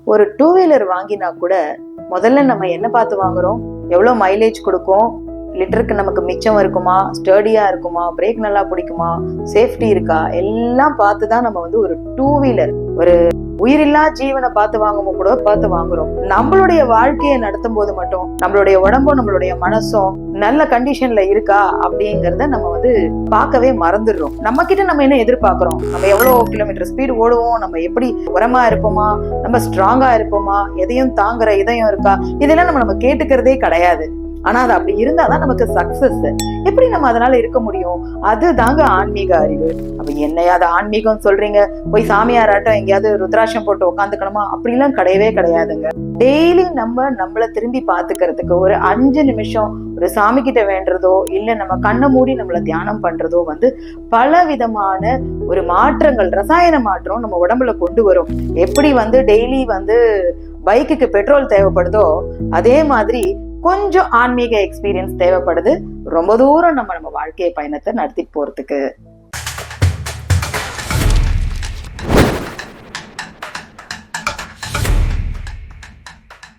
ஒரு 2 வீலர் வாங்கினா கூட முதல்ல நம்ம என்ன பார்த்து வாங்குறோம்? எவ்வளவு மைலேஜ் கொடுக்கும், லிட்டருக்கு நமக்கு மிச்சம் இருக்குமா, ஸ்டர்டியா இருக்குமா, பிரேக் நல்லா பிடிக்குமா, சேஃப்டி இருக்கா, எல்லாம் பார்த்துதான் நம்ம வந்து ஒரு 2 வீலர், ஒரு உயிரில்லா ஜீவனை பார்த்து வாங்கும் கூட பார்த்து வாங்குறோம். நம்மளுடைய வாழ்க்கையை நடத்தும் போது மட்டும் நம்மளுடைய உடம்பும் நம்மளுடைய மனசும் நல்ல கண்டிஷன்ல இருக்கா அப்படிங்கறத நம்ம வந்து பார்க்கவே மறந்துடுறோம். நம்ம கிட்ட நம்ம என்ன எதிர்பார்க்கிறோம்? நம்ம எவ்வளவு கிலோமீட்டர் ஸ்பீடு ஓடுவோம், நம்ம எப்படி உரமா இருப்போமா, நம்ம ஸ்ட்ராங்கா இருப்போமா, எதையும் தாங்குற இதயம் இருக்கா, இதெல்லாம் நம்ம கேட்டுக்கிறதே கிடையாது. ஆனா அது அப்படி இருந்தாதான் நமக்கு சக்சஸ். எப்படி நம்ம அதனால இருக்க முடியும்? அது தாங்க ஆன்மீக அறிவு. அப்ப என்னையாவது ஆன்மீகம் சொல்றீங்க, போய் சாமியாராட்டம் எங்கேயாவது ருத்ராட்சம் போட்டு உட்காந்துக்கணுமா? அப்படிலாம் கிடையவே கிடையாதுங்க. டெய்லி நம்மளை திரும்பி பாத்துக்கிறதுக்கு ஒரு 5 நிமிஷம் ஒரு சாமி கிட்ட வேண்டதோ, இல்ல நம்ம கண்ணை மூடி நம்மள தியானம் பண்றதோ வந்து பல விதமான ஒரு மாற்றங்கள், ரசாயன மாற்றம் நம்ம உடம்புல கொண்டு வரும். எப்படி வந்து டெய்லி வந்து பைக்குக்கு பெட்ரோல் தேவைப்படுதோ, அதே மாதிரி கொஞ்சம் ஆன்மீக எக்ஸ்பீரியன்ஸ் தேவைப்படுது ரொம்ப தூரம் நம்ம வாழ்க்கை பயணத்தை நடத்தி போறதுக்கு.